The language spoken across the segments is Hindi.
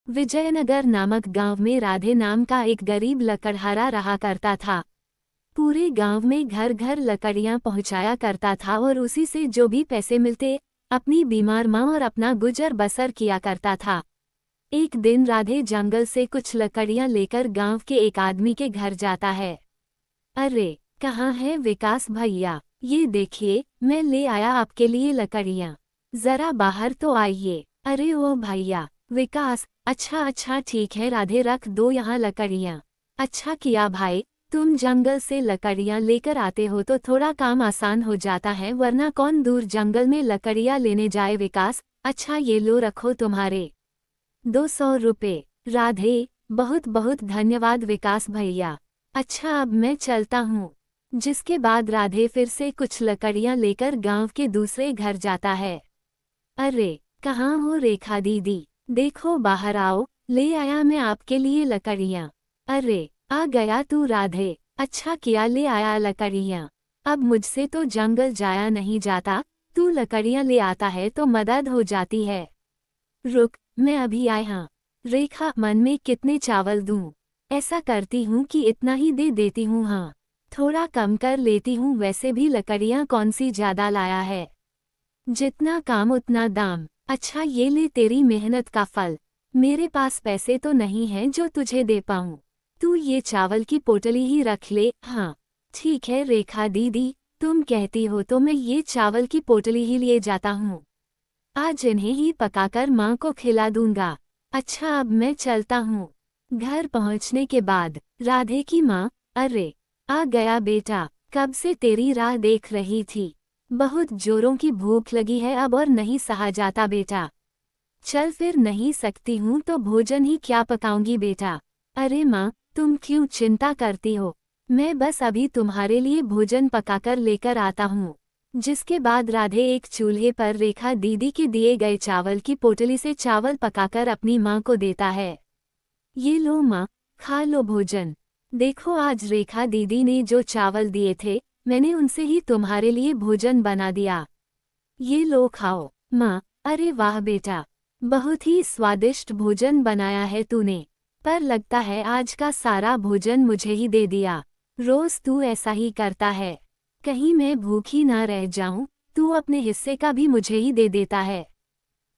विजयनगर नामक गांव में राधे नाम का एक गरीब लकड़हारा रहा करता था। पूरे गांव में घर घर लकड़ियां पहुंचाया करता था और उसी से जो भी पैसे मिलते अपनी बीमार मां और अपना गुजर बसर किया करता था। एक दिन राधे जंगल से कुछ लकड़ियां लेकर गांव के एक आदमी के घर जाता है। अरे, कहाँ है विकास भैया? ये देखिए, मैं ले आया आपके लिए लकड़ियां। जरा बाहर तो आइए। अरे ओ भैया, विकास, अच्छा ठीक है राधे, रख दो यहाँ लकड़ियां। अच्छा किया भाई, तुम जंगल से लकड़ियां लेकर आते हो तो थोड़ा काम आसान हो जाता है, वरना कौन दूर जंगल में लकड़ियां लेने जाए। विकास, अच्छा ये लो, रखो तुम्हारे 200 रुपए। राधे, बहुत बहुत धन्यवाद विकास भैया। अच्छा, अब मैं चलता हूँ। जिसके बाद राधे फिर से कुछ लकड़ियां लेकर गांव के दूसरे घर जाता है। अरे, कहाँ हो रेखा दीदी? देखो बाहर आओ, ले आया मैं आपके लिए लकड़ियां। अरे, आ गया तू राधे, अच्छा किया ले आया लकड़ियां। अब मुझसे तो जंगल जाया नहीं जाता, तू लकड़ियां ले आता है तो मदद हो जाती है। रुक, मैं अभी आया। रेखा, मन में कितने चावल दूं? ऐसा करती हूँ कि इतना ही दे देती हूँ। हाँ, थोड़ा कम कर लेती हूँ, वैसे भी लकड़ियाँ कौन सी ज्यादा लाया है। जितना काम उतना दाम। अच्छा, ये ले तेरी मेहनत का फल। मेरे पास पैसे तो नहीं हैं जो तुझे दे पाऊँ। तू ये चावल की पोटली ही रख ले। हाँ, ठीक है रेखा दीदी, तुम कहती हो तो मैं ये चावल की पोटली ही लिए जाता हूँ। आज इन्हें ही पकाकर माँ को खिला दूंगा। अच्छा, अब मैं चलता हूँ। घर पहुँचने के बाद राधे की माँ, अरे, आ गया बेटा, कब से तेरी राह देख रही थी। बहुत जोरों की भूख लगी है अब और नहीं सहा जाता बेटा। चल फिर, नहीं सकती हूँ तो भोजन ही क्या पकाऊंगी बेटा। अरे माँ, तुम क्यों चिंता करती हो, मैं बस अभी तुम्हारे लिए भोजन पकाकर लेकर आता हूँ। जिसके बाद राधे एक चूल्हे पर रेखा दीदी के दिए गए चावल की पोटली से चावल पकाकर अपनी माँ को देता है। ये लो माँ, खा लो भोजन। देखो, आज रेखा दीदी ने जो चावल दिए थे, मैंने उनसे ही तुम्हारे लिए भोजन बना दिया। ये लो खाओ। माँ, अरे वाह बेटा, बहुत ही स्वादिष्ट भोजन बनाया है तूने। पर लगता है आज का सारा भोजन मुझे ही दे दिया। रोज तू ऐसा ही करता है, कहीं मैं भूखी ना रह जाऊं, तू अपने हिस्से का भी मुझे ही दे देता है।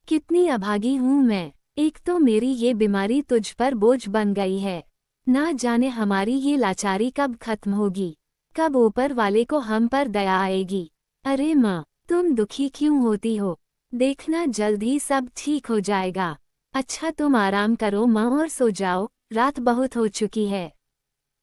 कितनी अभागी हूँ मैं, एक तो मेरी ये बीमारी तुझ पर बोझ बन गई है। ना जाने हमारी ये लाचारी कब खत्म होगी, कब ऊपर वाले को हम पर दया आएगी। अरे माँ, तुम दुखी क्यों होती हो? देखना जल्द ही सब ठीक हो जाएगा। अच्छा, तुम आराम करो माँ और सो जाओ, रात बहुत हो चुकी है।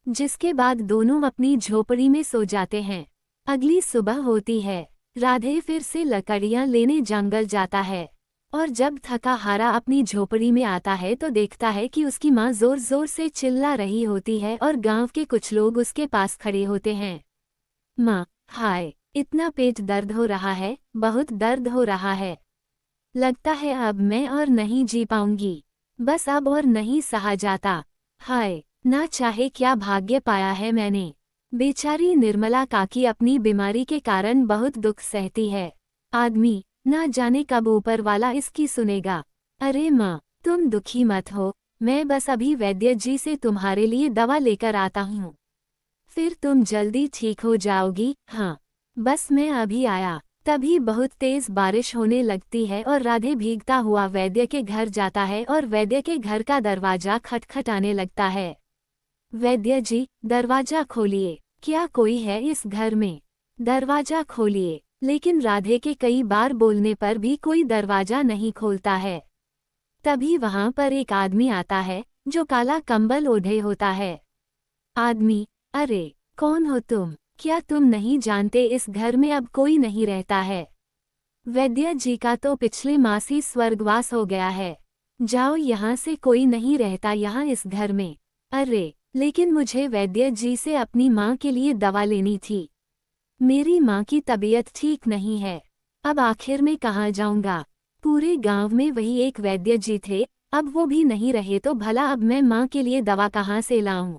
जिसके बाद दोनों अपनी झोपड़ी में सो जाते हैं। अगली सुबह होती है। राधे फिर से लकड़ियां लेने जंगल जाता है और जब थका हारा अपनी झोपड़ी में आता है तो देखता है कि उसकी माँ जोर जोर से चिल्ला रही होती है और गांव के कुछ लोग उसके पास खड़े होते हैं। माँ, हाय, इतना पेट दर्द हो रहा है, बहुत दर्द हो रहा है। लगता है अब मैं और नहीं जी पाऊंगी, बस अब और नहीं सहा जाता। हाय, ना चाहे क्या भाग्य पाया है मैंने। बेचारी निर्मला काकी अपनी बीमारी के कारण बहुत दुख सहती है। आदमी, ना जाने कब ऊपर वाला इसकी सुनेगा। अरे माँ, तुम दुखी मत हो, मैं बस अभी वैद्य जी से तुम्हारे लिए दवा लेकर आता हूँ, फिर तुम जल्दी ठीक हो जाओगी। हाँ, बस मैं अभी आया। तभी बहुत तेज बारिश होने लगती है और राधे भीगता हुआ वैद्य के घर जाता है और वैद्य के घर का दरवाजा खटखटाने लगता है। वैद्य जी, दरवाजा खोलिए, क्या कोई है इस घर में? दरवाजा खोलिए। लेकिन राधे के कई बार बोलने पर भी कोई दरवाजा नहीं खोलता है। तभी वहां पर एक आदमी आता है जो काला कंबल ओढ़े होता है। आदमी, अरे, कौन हो तुम? क्या तुम नहीं जानते इस घर में अब कोई नहीं रहता है? वैद्य जी का तो पिछले मास ही स्वर्गवास हो गया है। जाओ, यहाँ से कोई नहीं रहता यहाँ इस घर में। अरे, लेकिन मुझे वैद्य जी से अपनी माँ के लिए दवा लेनी थी। मेरी माँ की तबीयत ठीक नहीं है, अब आखिर में कहाँ जाऊंगा? पूरे गांव में वही एक वैद्य जी थे, अब वो भी नहीं रहे तो भला अब मैं माँ के लिए दवा कहाँ से लाऊं?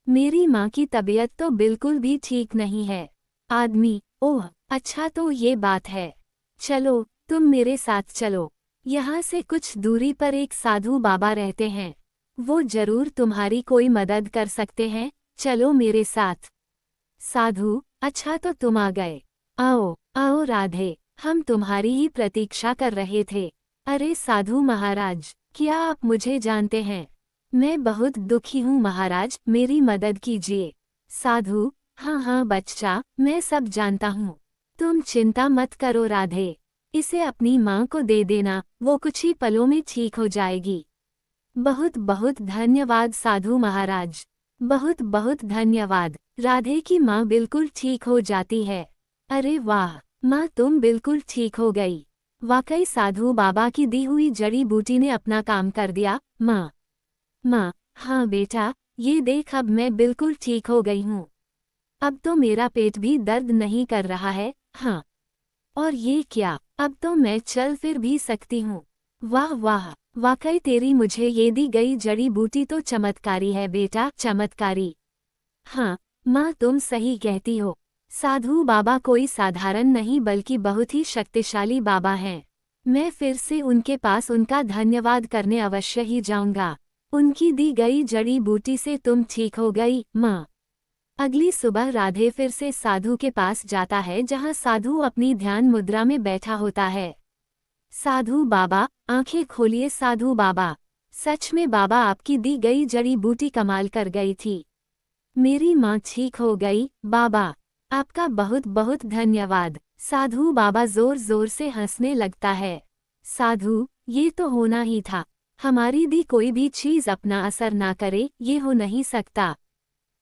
मेरी माँ की तबीयत तो बिल्कुल भी ठीक नहीं है। आदमी, ओह अच्छा, तो ये बात है। चलो, तुम मेरे साथ चलो। यहाँ से कुछ दूरी पर एक साधु बाबा रहते हैं। वो जरूर तुम्हारी कोई मदद कर सकते हैं, चलो मेरे साथ। साधु, अच्छा तो तुम आ गए। आओ आओ राधे, हम तुम्हारी ही प्रतीक्षा कर रहे थे। अरे साधु महाराज, क्या आप मुझे जानते हैं? मैं बहुत दुखी हूँ महाराज, मेरी मदद कीजिए। साधु, हाँ हाँ बच्चा, मैं सब जानता हूँ। तुम चिंता मत करो राधे, इसे अपनी माँ को दे देना, वो कुछ ही पलों में ठीक हो जाएगी। बहुत बहुत धन्यवाद साधु महाराज, बहुत बहुत धन्यवाद। राधे की माँ बिल्कुल ठीक हो जाती है। अरे वाह, माँ तुम बिल्कुल ठीक हो गई। वाकई साधु बाबा की दी हुई जड़ी बूटी ने अपना काम कर दिया। माँ, माँ, हाँ बेटा, ये देख अब मैं बिल्कुल ठीक हो गई हूँ। अब तो मेरा पेट भी दर्द नहीं कर रहा है। हाँ, और ये क्या, अब तो मैं चल फिर भी सकती हूँ। वाह वाह, वाकई तेरी मुझे ये दी गई जड़ी बूटी तो चमत्कारी है बेटा, चमत्कारी। हाँ माँ, तुम सही कहती हो। साधु बाबा कोई साधारण नहीं बल्कि बहुत ही शक्तिशाली बाबा हैं। मैं फिर से उनके पास उनका धन्यवाद करने अवश्य ही जाऊंगा। उनकी दी गई जड़ी बूटी से तुम ठीक हो गई माँ। अगली सुबह राधे फिर से साधु के पास जाता है जहाँ साधु अपनी ध्यान मुद्रा में बैठा होता है। साधु बाबा, आंखें खोलिए साधु बाबा। सच में बाबा, आपकी दी गई जड़ी बूटी कमाल कर गई थी। मेरी माँ ठीक हो गई। बाबा, आपका बहुत बहुत धन्यवाद। साधु बाबा जोर जोर से हंसने लगता है। साधु, ये तो होना ही था। हमारी दी कोई भी चीज अपना असर ना करे, ये हो नहीं सकता।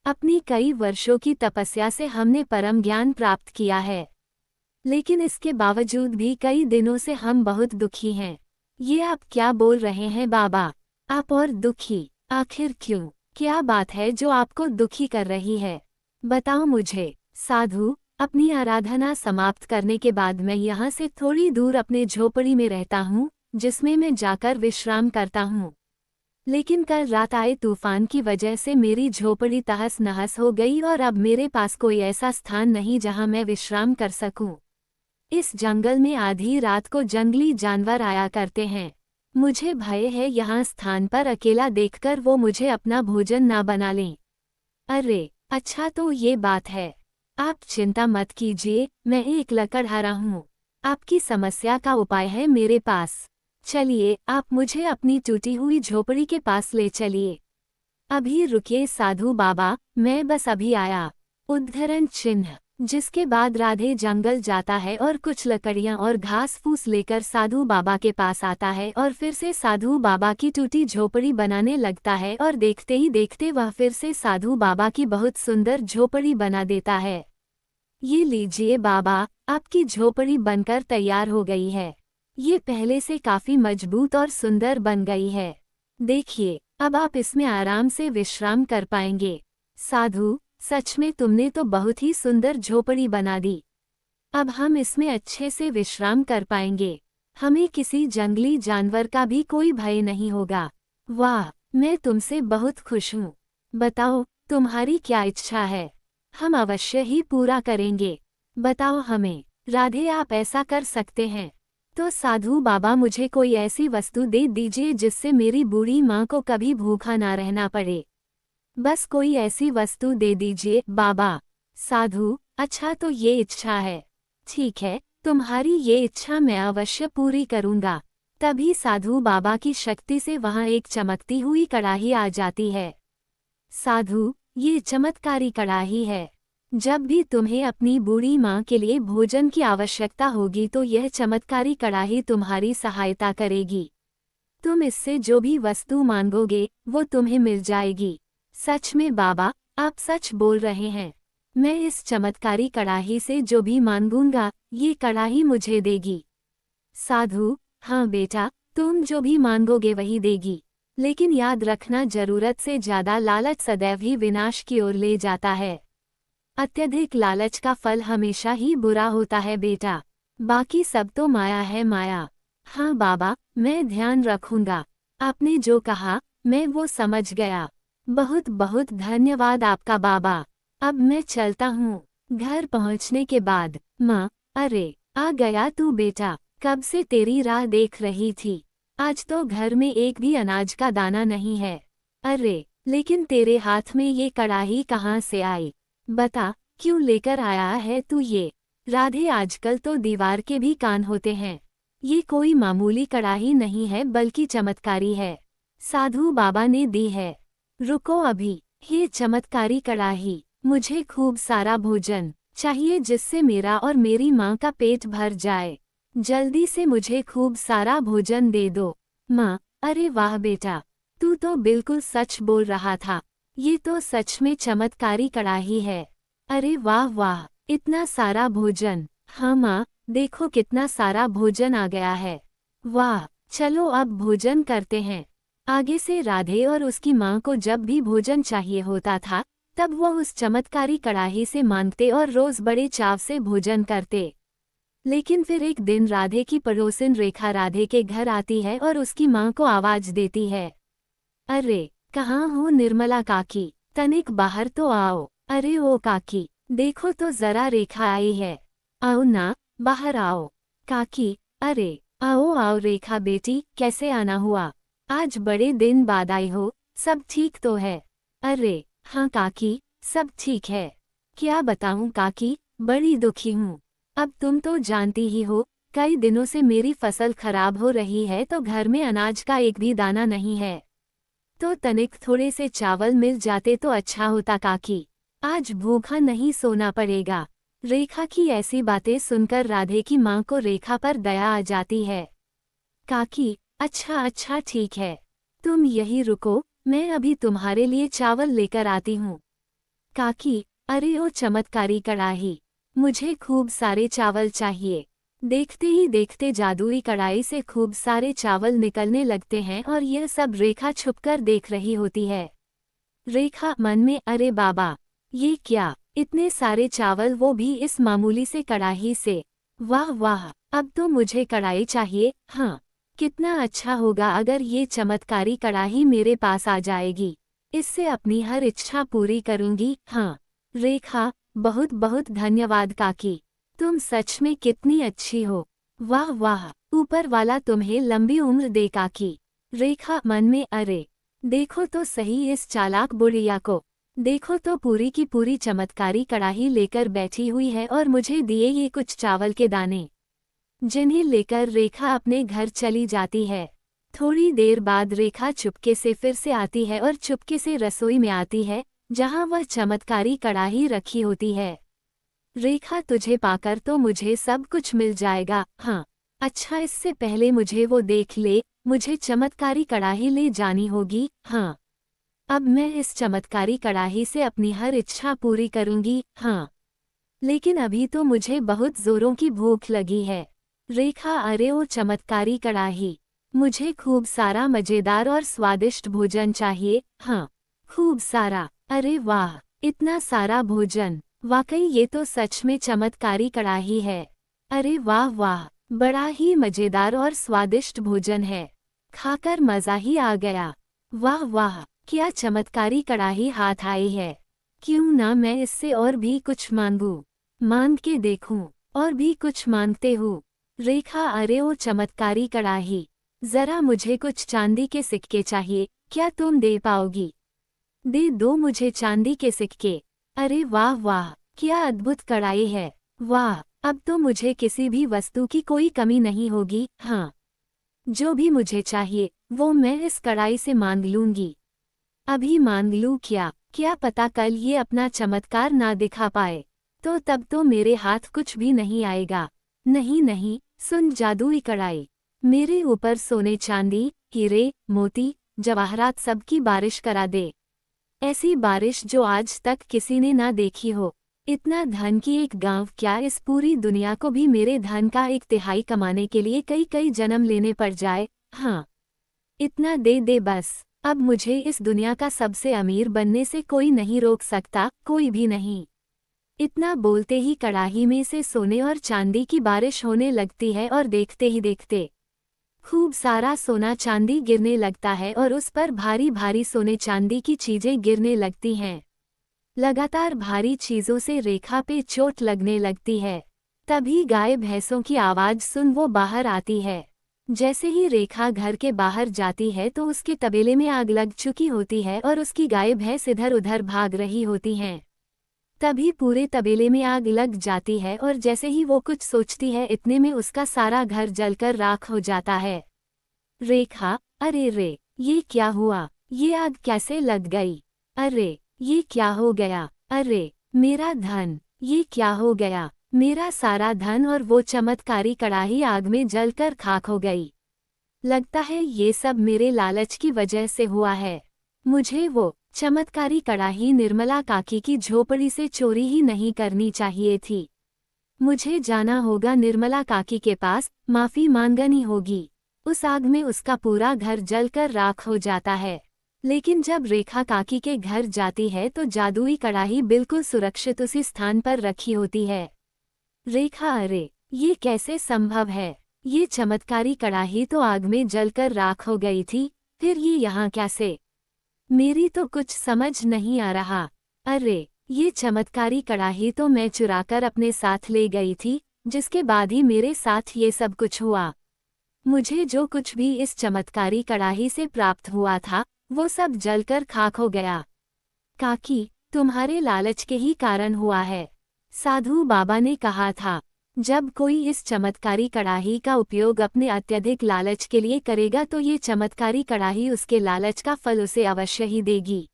अपनी कई वर्षों की तपस्या से हमने परम ज्ञान प्राप्त किया है, लेकिन इसके बावजूद भी कई दिनों से हम बहुत दुखी हैं। ये आप क्या बोल रहे हैं बाबा? आप और दुखी? आखिर क्यों? क्या बात है जो आपको दुखी कर रही है? बताओ मुझे। साधु, अपनी आराधना समाप्त करने के बाद मैं यहाँ से थोड़ी दूर अपने झोपड़ी में रहता हूँ, जिसमें मैं जाकर विश्राम करता हूँ। लेकिन कल रात आए तूफान की वजह से मेरी झोपड़ी तहस नहस हो गई और अब मेरे पास कोई ऐसा स्थान नहीं जहाँ मैं विश्राम कर सकूं। इस जंगल में आधी रात को जंगली जानवर आया करते हैं। मुझे भय है यहाँ स्थान पर अकेला देखकर वो मुझे अपना भोजन ना बना लें। अरे, अच्छा तो ये बात है। आप चिंता मत कीजिए, मैं एक लकड़हारा हूँ। आपकी समस्या का उपाय है मेरे पास। चलिए, आप मुझे अपनी टूटी हुई झोपड़ी के पास ले चलिए। अभी रुकिए साधु बाबा, मैं बस अभी आया। उद्धरण चिन्ह। जिसके बाद राधे जंगल जाता है और कुछ लकड़ियां और घास फूस लेकर साधु बाबा के पास आता है और फिर से साधु बाबा की टूटी झोपड़ी बनाने लगता है और देखते ही देखते वह फिर से साधु बाबा की बहुत सुंदर झोपड़ी बना देता है। ये लीजिए बाबा, आपकी झोपड़ी बनकर तैयार हो गई है। ये पहले से काफी मजबूत और सुंदर बन गई है। देखिए, अब आप इसमें आराम से विश्राम कर पाएंगे। साधु, सच में तुमने तो बहुत ही सुंदर झोपड़ी बना दी। अब हम इसमें अच्छे से विश्राम कर पाएंगे। हमें किसी जंगली जानवर का भी कोई भय नहीं होगा। वाह, मैं तुमसे बहुत खुश हूँ। बताओ, तुम्हारी क्या इच्छा है? हम अवश्य ही पूरा करेंगे। बताओ हमें। राधे, आप ऐसा कर सकते हैं तो साधु बाबा मुझे कोई ऐसी वस्तु दे दीजिए जिससे मेरी बूढ़ी माँ को कभी भूखा ना रहना पड़े। बस कोई ऐसी वस्तु दे दीजिए बाबा। साधु, अच्छा तो ये इच्छा है। ठीक है, तुम्हारी ये इच्छा मैं अवश्य पूरी करूँगा। तभी साधु बाबा की शक्ति से वहाँ एक चमकती हुई कड़ाही आ जाती है। साधु, ये चमत्कारी कड़ाही है। जब भी तुम्हें अपनी बूढ़ी माँ के लिए भोजन की आवश्यकता होगी तो यह चमत्कारी कड़ाही तुम्हारी सहायता करेगी। तुम इससे जो भी वस्तु मांगोगे वो तुम्हें मिल जाएगी। सच में बाबा, आप सच बोल रहे हैं। मैं इस चमत्कारी कड़ाही से जो भी मांगूंगा ये कड़ाही मुझे देगी। साधु, हाँ बेटा, तुम जो भी मांगोगे वही देगी। लेकिन याद रखना, जरूरत से ज्यादा लालच सदैव ही विनाश की ओर ले जाता है। अत्यधिक लालच का फल हमेशा ही बुरा होता है बेटा। बाकी सब तो माया है, माया। हाँ बाबा, मैं ध्यान रखूंगा। आपने जो कहा मैं वो समझ गया। बहुत बहुत धन्यवाद आपका बाबा। अब मैं चलता हूँ। घर पहुँचने के बाद, माँ, अरे आ गया तू बेटा, कब से तेरी राह देख रही थी। आज तो घर में एक भी अनाज का दाना नहीं है। अरे, लेकिन तेरे हाथ में ये कड़ाही कहाँ से आई? बता, क्यों लेकर आया है तू ये? राधे, आजकल तो दीवार के भी कान होते हैं। ये कोई मामूली कड़ाही नहीं है बल्कि चमत्कारी है। साधु बाबा ने दी है। रुको अभी, ये चमत्कारी कड़ाही, मुझे खूब सारा भोजन चाहिए जिससे मेरा और मेरी माँ का पेट भर जाए। जल्दी से मुझे खूब सारा भोजन दे दो। माँ, अरे वाह बेटा, तू तो बिल्कुल सच बोल रहा था। ये तो सच में चमत्कारी कड़ाही है। अरे वाह वाह, इतना सारा भोजन। हाँ माँ, देखो कितना सारा भोजन आ गया है। वाह, चलो अब भोजन करते हैं। आगे से राधे और उसकी माँ को जब भी भोजन चाहिए होता था, तब वो उस चमत्कारी कड़ाही से मांगते और रोज बड़े चाव से भोजन करते। लेकिन फिर एक दिन राधे की पड़ोसिन रेखा राधे के घर आती है और उसकी माँ को आवाज देती है। अरे, कहाँ हो निर्मला काकी, तनिक बाहर तो आओ। अरे ओ काकी, देखो तो जरा रेखा आई है। आओ ना, बाहर आओ। काकी, अरे, आओ आओ रेखा बेटी, कैसे आना हुआ? आज बड़े दिन बाद आई हो, सब ठीक तो है? अरे, हाँ काकी, सब ठीक है। क्या बताऊं काकी, बड़ी दुखी हूँ। अब तुम तो जानती ही हो, कई दिनों से मेरी फसल खराब हो रही है तो घर में अनाज का एक भी दाना नहीं है। तो तनिक थोड़े से चावल मिल जाते तो अच्छा होता काकी। आज भूखा नहीं सोना पड़ेगा। रेखा की ऐसी बातें सुनकर राधे की माँ को रेखा पर दया आ जाती है। काकी, अच्छा अच्छा ठीक है, तुम यही रुको, मैं अभी तुम्हारे लिए चावल लेकर आती हूँ। काकी, अरे ओ चमत्कारी कड़ाही, मुझे खूब सारे चावल चाहिए। देखते ही देखते जादुई कड़ाही से खूब सारे चावल निकलने लगते हैं और यह सब रेखा छुपकर देख रही होती है। रेखा मन में, अरे बाबा, ये क्या, इतने सारे चावल, वो भी इस मामूली से कड़ाही से। वाह वाह, अब तो मुझे कड़ाही चाहिए। हाँ, कितना अच्छा होगा अगर ये चमत्कारी कड़ाही मेरे पास आ जाएगी। इससे अपनी हर इच्छा पूरी करूंगी। हाँ, रेखा, बहुत बहुत धन्यवाद काकी, तुम सच में कितनी अच्छी हो। वाह वाह, ऊपर वाला तुम्हें लंबी उम्र दे काकी। रेखा मन में, अरे, देखो तो सही इस चालाक बुढ़िया को। देखो तो पूरी की पूरी चमत्कारी कड़ाही लेकर बैठी हुई है और मुझे दिए ये कुछ चावल के दाने, जिन्हें लेकर रेखा अपने घर चली जाती है। थोड़ी देर बाद रेखा चुपके से फिर से आती है और चुपके से रसोई में आती है, जहां वह चमत्कारी कड़ाही रखी होती है। रेखा, तुझे पाकर तो मुझे सब कुछ मिल जाएगा। हाँ, अच्छा, इससे पहले मुझे वो देख ले, मुझे चमत्कारी कड़ाही ले जानी होगी। हाँ, अब मैं इस चमत्कारी कड़ाही से अपनी हर इच्छा पूरी करूंगी। हाँ, लेकिन अभी तो मुझे बहुत जोरों की भूख लगी है। रेखा, अरे ओ चमत्कारी कड़ाही, मुझे खूब सारा मजेदार और स्वादिष्ट भोजन चाहिए। हाँ, खूब सारा। अरे वाह, इतना सारा भोजन, वाकई ये तो सच में चमत्कारी कड़ाही है। अरे वाह वाह, बड़ा ही मजेदार और स्वादिष्ट भोजन है, खाकर मजा ही आ गया। वाह वाह, क्या चमत्कारी कड़ाही हाथ आई है। क्यों ना मैं इससे और भी कुछ मांगूं, मांग के देखूं, और भी कुछ मांगते हूँ। रेखा, अरे ओ चमत्कारी कड़ाही, जरा मुझे कुछ चांदी के सिक्के चाहिए, क्या तुम दे पाओगी? दे दो मुझे चांदी के सिक्के। अरे वाह वाह, क्या अद्भुत कड़ाही है। वाह, अब तो मुझे किसी भी वस्तु की कोई कमी नहीं होगी। हाँ, जो भी मुझे चाहिए वो मैं इस कड़ाही से मांग लूंगी। अभी मांग लूं क्या? क्या पता कल ये अपना चमत्कार ना दिखा पाए, तो तब तो मेरे हाथ कुछ भी नहीं आएगा। नहीं नहीं, सुन जादुई कड़ाई, मेरे ऊपर सोने चांदी, हीरे, मोती, जवाहरात सबकी बारिश करा दे। ऐसी बारिश जो आज तक किसी ने ना देखी हो। इतना धन की एक गांव क्या, इस पूरी दुनिया को भी मेरे धन का 1/3 कमाने के लिए कई कई जन्म लेने पड़ जाए। हाँ, इतना दे दे बस। अब मुझे इस दुनिया का सबसे अमीर बनने से कोई नहीं रोक सकता, कोई भी नहीं। इतना बोलते ही कड़ाही में से सोने और चांदी की बारिश होने लगती है और देखते ही देखते खूब सारा सोना चांदी गिरने लगता है और उस पर भारी भारी सोने चांदी की चीजें गिरने लगती हैं। लगातार भारी चीजों से रेखा पे चोट लगने लगती है। तभी गाय भैंसों की आवाज सुन वो बाहर आती है। जैसे ही रेखा घर के बाहर जाती है तो उसके तबेले में आग लग चुकी होती है और उसकी गाय भैंस इधर उधर भाग रही होती हैं। तभी पूरे तबेले में आग लग जाती है और जैसे ही वो कुछ सोचती है इतने में उसका सारा घर जलकर राख हो जाता है। रेखा, अरे रे, ये क्या हुआ? ये आग कैसे लग गई? अरे, ये क्या हो गया? अरे, मेरा धन, ये क्या हो गया? मेरा सारा धन और वो चमत्कारी कड़ाही आग में जलकर खाक हो गई। लगता है ये सब मेरे लालच की वजह से हुआ है। मुझे वो चमत्कारी कड़ाही निर्मला काकी की झोपड़ी से चोरी ही नहीं करनी चाहिए थी। मुझे जाना होगा निर्मला काकी के पास, माफी मांगनी होगी। उस आग में उसका पूरा घर जलकर राख हो जाता है। लेकिन जब रेखा काकी के घर जाती है तो जादुई कड़ाही बिल्कुल सुरक्षित उसी स्थान पर रखी होती है। रेखा, अरे, ये कैसे संभव है? ये चमत्कारी कड़ाही तो आग में जलकर राख हो गई थी, फिर ये यहाँ कैसे? मेरी तो कुछ समझ नहीं आ रहा। अरे, ये चमत्कारी कड़ाही तो मैं चुराकर अपने साथ ले गई थी, जिसके बाद ही मेरे साथ ये सब कुछ हुआ। मुझे जो कुछ भी इस चमत्कारी कड़ाही से प्राप्त हुआ था, वो सब जलकर खाक हो गया। काकी, तुम्हारे लालच के ही कारण हुआ है। साधु बाबा ने कहा था, जब कोई इस चमत्कारी कड़ाही का उपयोग अपने अत्यधिक लालच के लिए करेगा तो ये चमत्कारी कड़ाही उसके लालच का फल उसे अवश्य ही देगी।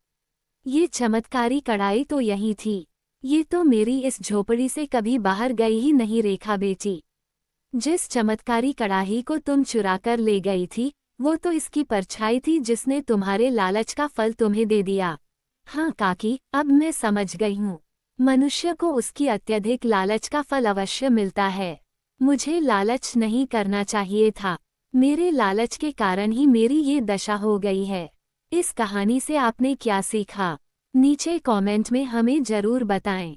ये चमत्कारी कड़ाही तो यही थी। ये तो मेरी इस झोपड़ी से कभी बाहर गई ही नहीं रेखा बेटी। जिस चमत्कारी कड़ाही को तुम चुराकर ले गई थी, वो तो इसकी परछाई थी जिसने तुम्हारे लालच का फल तुम्हें दे दिया। हाँ काकी, अब मैं समझ गई हूँ। मनुष्य को उसकी अत्यधिक लालच का फल अवश्य मिलता है। मुझे लालच नहीं करना चाहिए था। मेरे लालच के कारण ही मेरी ये दशा हो गई है। इस कहानी से आपने क्या सीखा? नीचे कमेंट में हमें जरूर बताएं।